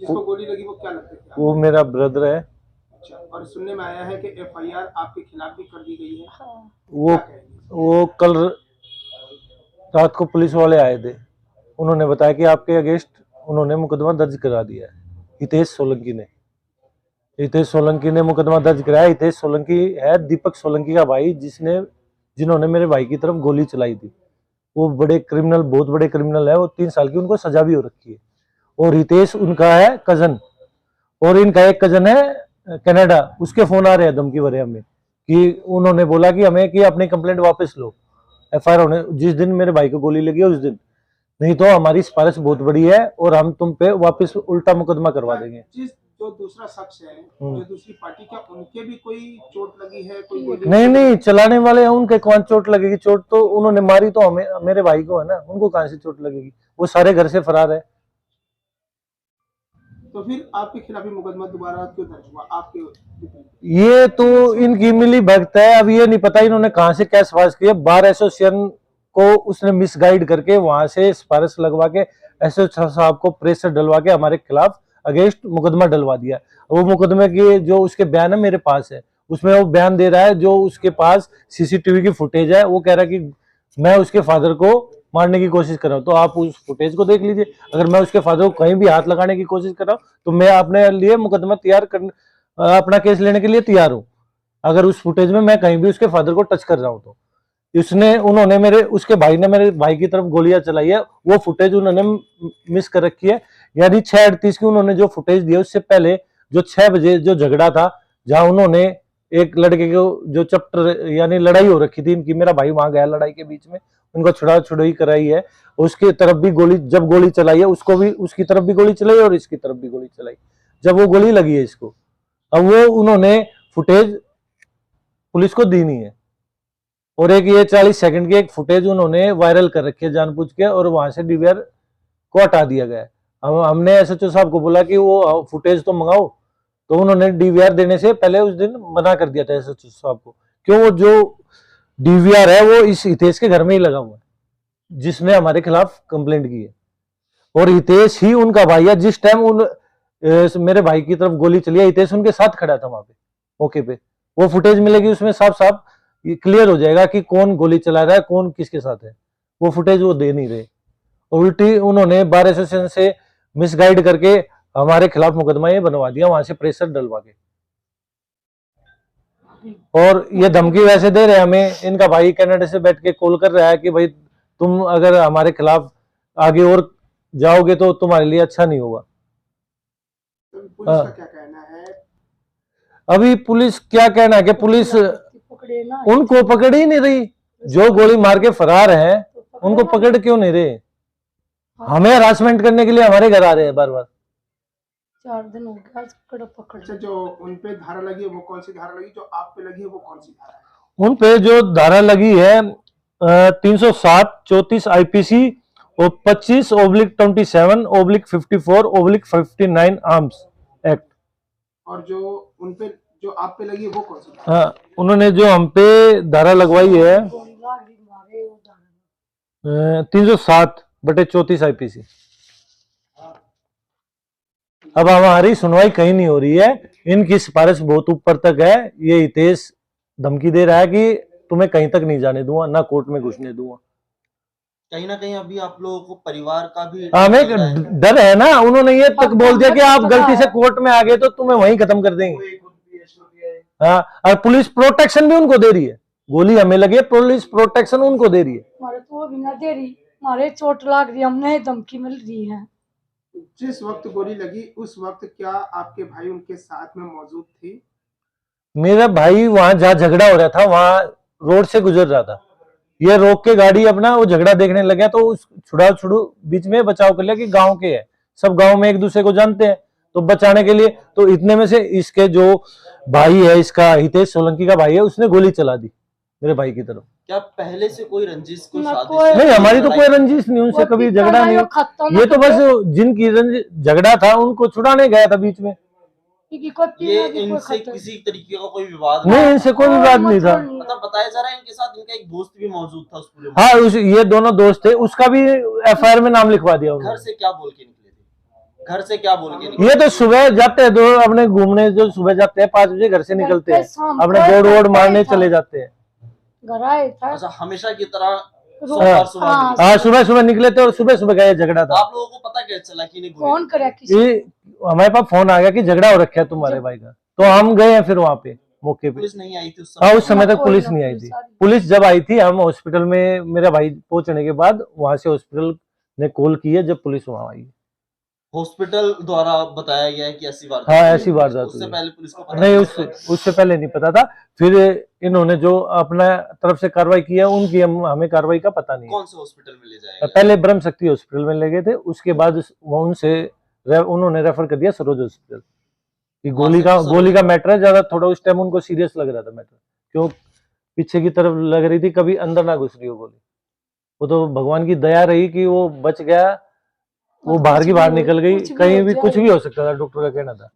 जिसको गोली लगी वो क्या लगता है? वो मेरा ब्रदर है। अच्छा, और सुनने में आया है कि एफआईआर आपके खिलाफ भी कर दी गई है। वो क्या कहेंगे? वो कल रात को पुलिस वाले आए थे, उन्होंने बताया कि आपके अगेंस्ट उन्होंने मुकदमा दर्ज करा दिया है। हितेश सोलंकी ने मुकदमा दर्ज कराया। हितेश सोलंकी है दीपक सोलंकी का भाई, जिन्होंने मेरे भाई की तरफ गोली चलाई थी। वो बहुत बड़े क्रिमिनल है। वो 3 साल की उनको सजा भी हो रखी है। और हितेश उनका है कजन, और इनका एक कजन है कनाडा। उसके फोन आ रहे हैं धमकी भरे हमें, कि उन्होंने बोला कि हमें कि अपनी कंप्लेंट वापस लो, एफआईआर होने जिस दिन मेरे भाई को गोली लगी है उस दिन, नहीं तो हमारी सिफारिश बहुत बड़ी है और हम तुम पे वापस उल्टा मुकदमा करवा देंगे। जो दूसरा शख्स है, जो दूसरी पार्टी का, उनके भी कोई चोट लगी है? कोई गोली? नहीं, चलाने वाले हैं उनके कौन चोट लगेगी? चोट तो उन्होंने मारी तो हमें, मेरे भाई को है ना, उनको कहां से चोट लगेगी? वो सारे घर से फरार है। तो फिर आपके खिलाफ मुकदमा दोबारा क्यों दर्ज हुआ आपके? ये तो इनकी मिली भगत है। अब ये नहीं पता इन्होंने कहां से क्या सिफारिश की है। बार एसोसिएशन को उसने मिसगाइड करके वहां से सिफारिश लगवा के एसओ साहब को प्रेशर डलवा के हमारे खिलाफ अगेंस्ट मुकदमा डलवा दिया। वो मुकदमे के जो उसके बयान है मेरे पास है, उसमें वो बयान दे रहा है, जो उसके पास सीसीटीवी की फुटेज है, वो कह रहा है कि मैं उसके फादर को मारने की कोशिश कर रहा हूँ। तो आप उस फुटेज को देख लीजिए। अगर मैं उसके फादर को कहीं भी हाथ लगाने की कोशिश कर रहा हूँ तो मैं अपने लिए मुकदमा तैयार कर अपना केस लेने के लिए तैयार हूँ, अगर उस फुटेज में मैं कहीं भी उसके फादर को टच कर रहा हूँ तो। उसके भाई ने मेरे भाई की तरफ गोलियां चलाई है, वो फुटेज उन्होंने मिस कर रखी है। यानी 6:38 की उन्होंने जो फुटेज दी है, उससे पहले जो 6 बजे जो झगड़ा था, जहां उन्होंने एक लड़के को जो चैप्टर यानी लड़ाई हो रखी थी इनकी, मेरा भाई वहां गया लड़ाई के बीच में, उनको छुड़ा छुड़ाई कराई है। उसकी तरफ भी जब गोली चलाई है, उसको भी उसकी तरफ भी गोली चलाई और इसकी तरफ भी गोली चलाई जब वो गोली लगी है इसको। अब वो उन्होंने फुटेज पुलिस को दी नहीं है, और एक ये 40 सेकंड की एक फुटेज उन्होंने वायरल कर रखी है जानबूझ के, और वहां से डीवीआर को हटा दिया गया है। हमने एसएचओ साहब को बोला कि वो फुटेज तो मंगाओ, तो उन्होंने डीवीआर देने से पहले उस दिन मना कर दिया था एसएचओ साहब को। क्यों? वो जो डीवीआर है वो इस हितेश के घर में ही लगा हुआ है, जिसने हमारे खिलाफ कंप्लेंट की है, और हितेश ही उनका भाई है। जिस टाइम मेरे भाई की तरफ गोली चली है, हितेश उनके साथ खड़ा था वहां पे मौके पे। वो फुटेज मिलेगी, उसमें साफ साफ क्लियर हो जाएगा कि कौन गोली चला रहा है, कौन किसके साथ है। वो फुटेज वो दे नहीं रहे, उल्टी उन्होंने बार एसोसिएशन से मिसगाइड करके हमारे खिलाफ मुकदमा ये बनवा दिया, वहां से प्रेशर डलवा के। और ये धमकी वैसे दे रहे हैं हमें, इनका भाई कनाडा से बैठ के कॉल कर रहा है कि भाई तुम अगर हमारे खिलाफ आगे और जाओगे तो तुम्हारे लिए अच्छा नहीं होगा। पुलिस का क्या कहना है? अभी पुलिस क्या कहना है कि पुलिस उनको पकड़ ही नहीं रही। जो गोली मार के फरार है उनको पकड़ क्यों नहीं रहे? हमें हरासमेंट करने के लिए हमारे घर आ रहे हैं बार बार। 4 दिन हो गया पकड़। अच्छा, जो उन पे धारा लगी है वो कौन सी धारा लगी? जो आप पे लगी है वो कौन सी धारा है? उन पे जो धारा लगी है 307 34 आईपीसी और 25/27/54/59 आर्म्स एक्ट। और जो उन पे जो आप पे लगी है वो कौन सी? हाँ, उन्होंने जो हम पे धारा लगवाई है 307/34 आईपीसी। अब हमारी सुनवाई कहीं नहीं हो रही है, इनकी सिफारिश बहुत ऊपर तक है। ये हितेश धमकी दे रहा है कि तुम्हें कहीं तक नहीं जाने दूंगा, ना कोर्ट में घुसने दूंगा। कहीं ना कहीं अभी आप लोगों को परिवार का भी हमें डर है ना। उन्होंने ये तक बोल दिया कि आप गलती से कोर्ट में आ गए तो तुम्हें वहीं खत्म कर देंगे। हाँ, और पुलिस प्रोटेक्शन भी उनको दे रही है। गोली हमें लगी है, पुलिस प्रोटेक्शन उनको दे रही है। हमारे तो वो भी ना दे रही, हमारे चोट लग रही, हमने धमकी मिल रही है। जिस वक्त गोली लगी उस वक्त क्या आपके भाई उनके साथ में मौजूद थे? मेरा भाई वहां जहाँ झगड़ा हो रहा था वहां रोड से गुजर रहा था। ये रोक के गाड़ी अपना वो झगड़ा देखने लगा, तो उस छुड़ाछुड़ू बीच में बचाव कर लिया कि गांव के है, सब गांव में एक दूसरे को जानते हैं, तो बचाने के लिए। तो इतने में से इसके जो भाई है, इसका हितेश सोलंकी का भाई है, उसने गोली चला दी मेरे भाई की तरफ। क्या पहले से कोई रंजिश को नहीं, हमारी तो कोई रंजिश नहीं, उनसे कभी झगड़ा नहीं। ये तो बस जिनकी झगड़ा था उनको छुड़ाने गया था बीच में। ये इनसे किसी तरीके का कोई विवाद नहीं, इनसे कोई विवाद नहीं था। मतलब बताया जा रहा है इनके साथ इनका एक दोस्त भी मौजूद था उस पूरे। हाँ, ये दोनों दोस्त थे, उसका भी एफआईआर में नाम लिखवा दिया उन्होंने। घर से क्या बोल के निकले थे? घर से क्या बोल के निकले? ये तो सुबह जाते हैं दो अपने घूमने, जो सुबह जाते हैं 5 बजे घर से निकलते पे हैं, शाम अपने को बोर्ड वोर्ड घर मारने पे था। चले जाते हैं। घर आए था। अच्छा, हमेशा की तरह हाँ, सोमवार सुबह हाँ, मिले। हाँ सुबह सुबह निकले थे और सुबह सुबह गए, झगड़ा था। आप लोगों को पता कैसे चला कि नहीं फोन करे किसी ये हमारे पास फोन आ गया कि झगड़ा हो रखा है तुम्हारे भाई का, तो हम गए हैं फिर वहां पे मौके पे। पुलिस नहीं आई थी उस हाँ समय? उस समय तक कोई पुलिस ना नहीं आई पुलिस थी। आ रही। पुलिस जब आई थी हम हॉस्पिटल में, मेरा भाई पहुंचने के बाद वहां से हॉस्पिटल ने कॉल की है जब पुलिस वहां आई। हॉस्पिटल द्वारा बताया गया है कि ऐसी वारदात हाँ, हुई। ऐसी वारदात उससे हुई। पहले पुलिस को पता नहीं, चला? उससे पहले नहीं पता था। फिर इन्होंने जो अपना तरफ से कार्रवाई की है उनकी हमें कार्रवाई का पता नहीं है। कौन से हॉस्पिटल में ले जाएगा? पहले ब्रह्म शक्ति हॉस्पिटल में ले गए थे, उसके बाद उनसे उन्होंने रेफर कर दिया सरोज हॉस्पिटल। कि गोली का मैटर है ज्यादा, थोड़ा उस टाइम उनको सीरियस लग रहा था मैटर, क्यों पीछे की तरफ लग रही थी, कभी अंदर ना घुस रही हो गोली। वो तो भगवान की दया रही कि वो बच गया, वो बाहर की बाहर निकल गई, कहीं भी कुछ भी हो सकता था, डॉक्टर का कहना था।